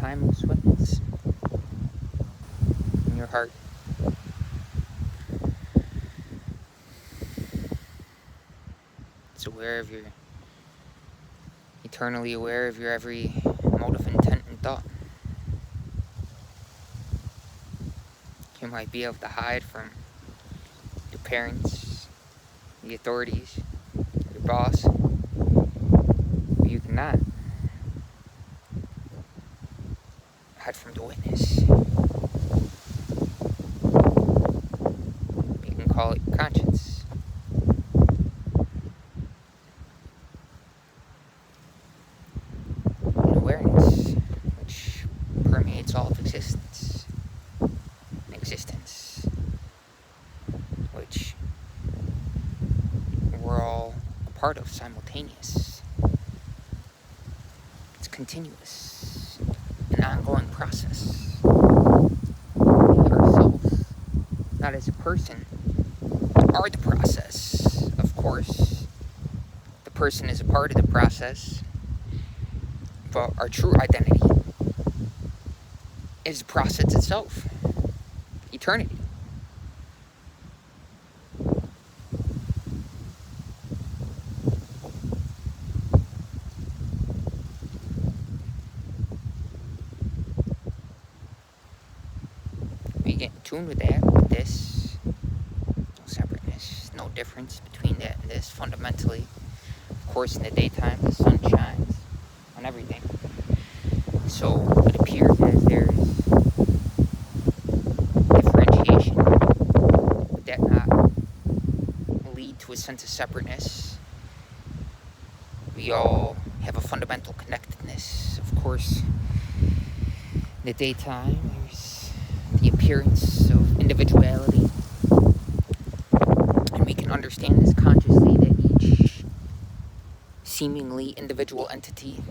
timeless witness in your heart. It's eternally aware of your every motive, intent, and thought. You might be able to hide from your parents, the authorities, your boss, but you cannot hide from the witness. You can call it your conscience. And awareness, which permeates all of existence. Which we're all a part of, simultaneous. It's continuous, an ongoing process. We ourselves, not as a person, are the process, of course. The person is a part of the process, but our true identity is the process itself, eternity. We get in tune with that, with this. No separateness, no difference between that and this, fundamentally. Of course, in the daytime, the sun shines on everything. So it appears as there's differentiation. Would that not lead to a sense of separateness? We all have a fundamental connectedness. Of course, in the daytime, there's the appearance of individuality. And we can understand this consciously, that each seemingly individual entity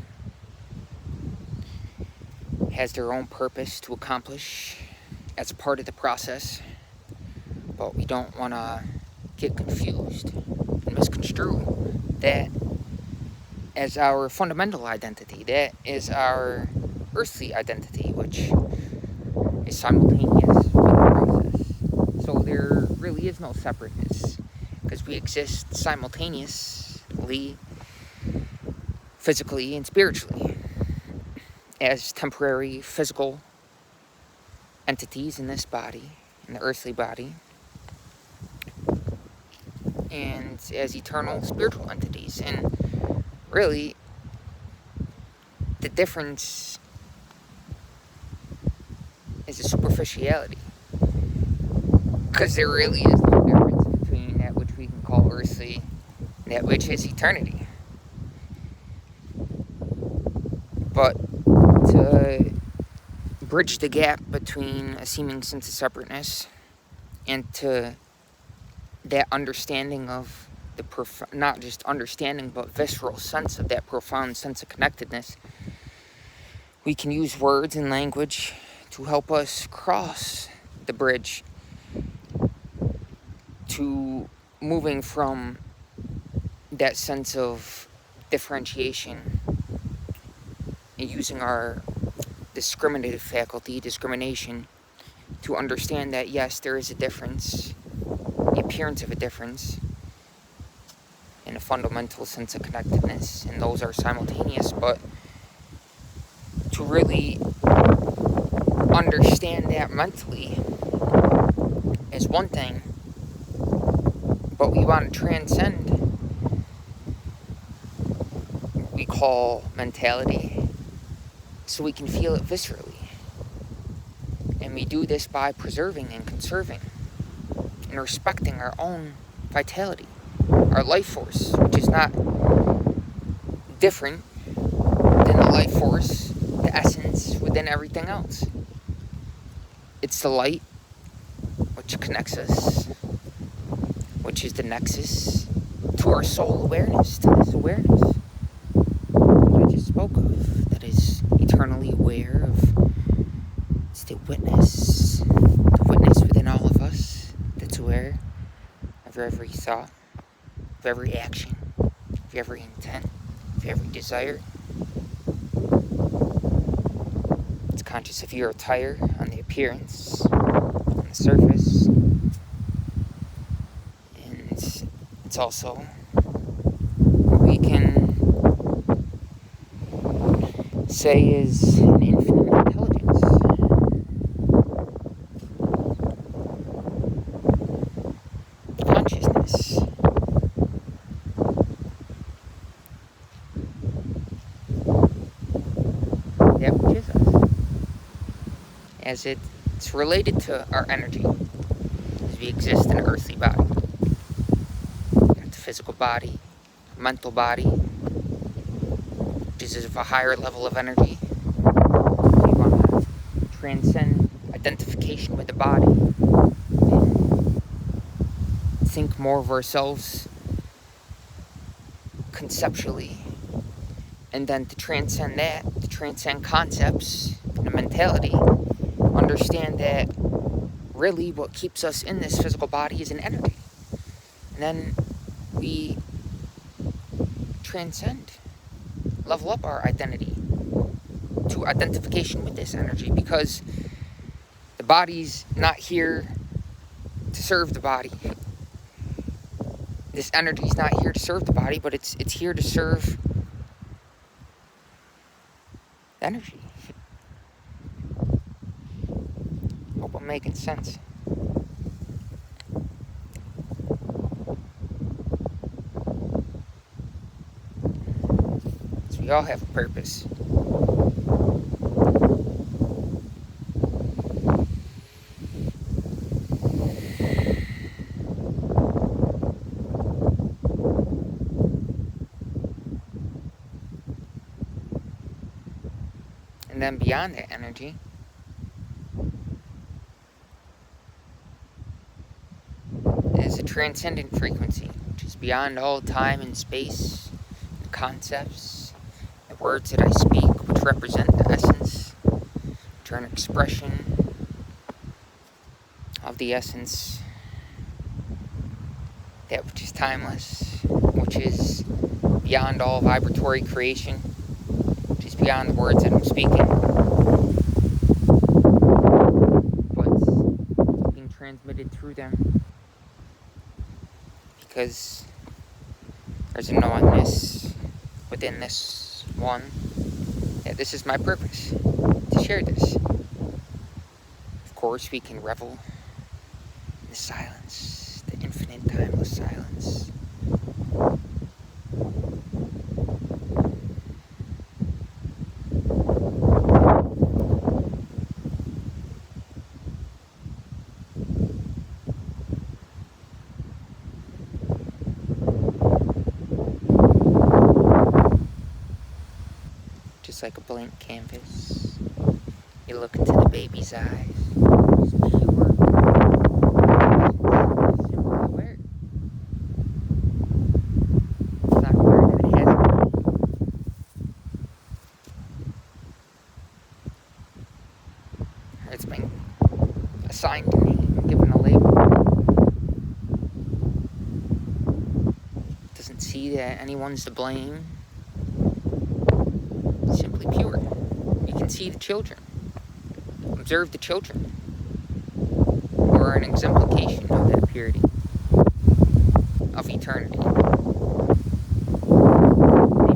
has their own purpose to accomplish as a part of the process. But we don't want to get confused and misconstrue that as our fundamental identity. That is our earthly identity, which is simultaneous with the process. So there really is no separateness, because we exist simultaneously, physically and spiritually, as temporary physical entities in this body, in the earthly body, and as eternal spiritual entities. And really, the difference is a superficiality, because there really is no difference between that which we can call earthly and that which is eternity. But to bridge the gap between a seeming sense of separateness and to that understanding of the not just understanding, but visceral sense of that profound sense of connectedness, we can use words and language to help us cross the bridge to moving from that sense of differentiation and using our discriminative faculty, discrimination, to understand that yes, there is a difference, the appearance of a difference, and a fundamental sense of connectedness, and those are simultaneous. But to really understand that mentally is one thing, but we want to transcend what we call mentality, so we can feel it viscerally. And we do this by preserving and conserving and respecting our own vitality, our life force, which is not different than the life force, the essence within everything else. It's the light which connects us, which is the nexus to our soul awareness, to this awareness that I just spoke of, that is eternally aware of. It's the witness within all of us that's aware of every thought, of every action, of every intent, of every desire. conscious of your attire on the appearance, on the surface. And it's also what we can say is an infinite intelligence. Consciousness. That which is us. As it's related to our energy. As we exist in an earthly body. The physical body, mental body, which is of a higher level of energy. We want to transcend identification with the body and think more of ourselves conceptually, and then to transcend that, to transcend concepts and mentality, understand that really what keeps us in this physical body is an energy. And then we transcend, level up our identity to identification with this energy, because the body's not here to serve the body. This energy's not here to serve the body, but it's here to serve the energy. Hope I'm making sense. So we all have a purpose. And then beyond that energy, is a transcendent frequency, which is beyond all time and space, and concepts, the words that I speak, which represent the essence, which are an expression of the essence, that which is timeless, which is beyond all vibratory creation, which is beyond the words that I'm speaking, but being transmitted through them, because there's a knowingness within this one, that this is my purpose, to share this. Of course, we can revel in the silence, the infinite, timeless silence. Just like a blank canvas, you look into the baby's eyes. It's pure, simply aware. It's not aware that it has it. Or it's been assigned to me, given a label. It doesn't see that anyone's to blame. Simply pure. You can see the children. Observe the children, who are an exemplification of that purity, of eternity. They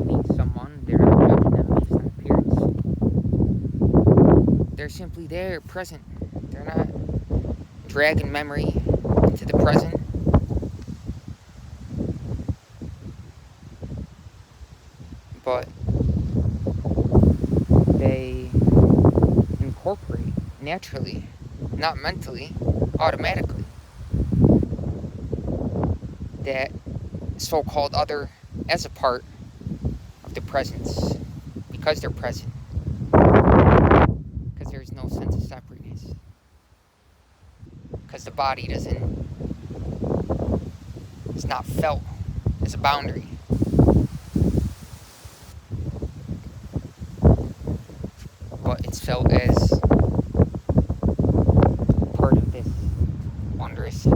meet someone, they're not judging them based on appearance. They're simply there, present. They're not dragging memory into the present. But they incorporate naturally, not mentally, automatically, that so-called other as a part of the presence, because they're present, because there's no sense of separateness, because the body it's not felt as a boundary. But it's felt as part of this wondrous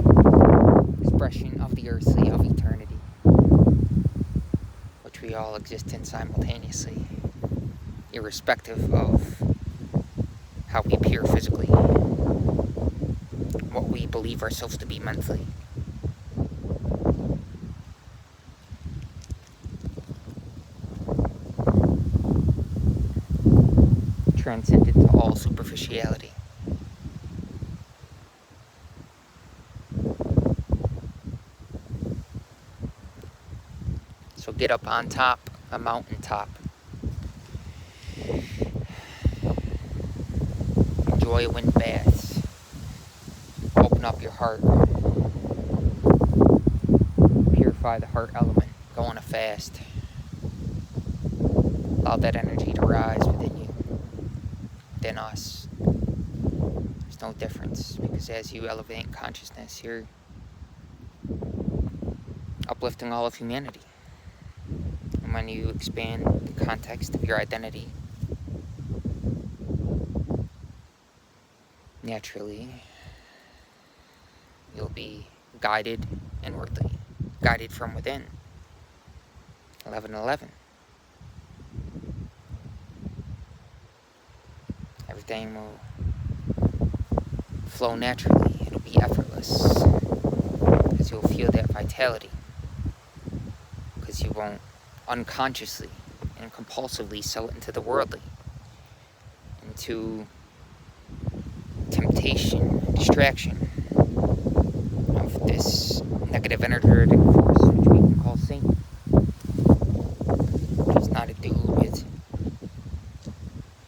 expression of the earthly, of eternity, which we all exist in simultaneously, irrespective of how we appear physically, what we believe ourselves to be mentally. Transcendent to all superficiality. So get up on top, a mountaintop. Enjoy wind baths. Open up your heart. Purify the heart element. Go on a fast. Allow that energy to rise within you, within us. There's no difference, because as you elevate consciousness, you're uplifting all of humanity. And when you expand the context of your identity, naturally, you'll be guided inwardly, guided from within. 11:11. Everything will flow naturally. It'll be effortless, because you'll feel that vitality, because you won't unconsciously and compulsively sell it into the worldly, into temptation, distraction of this negative energetic force, which we can call Satan, which is not a dude with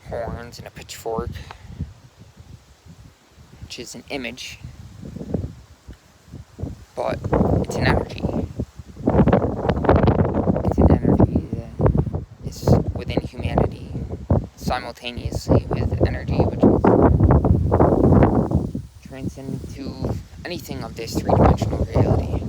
horns and a pitchfork, which is an image, but it's an energy. It's an energy that is within humanity, simultaneously with energy which is transcendent to anything of this three-dimensional reality.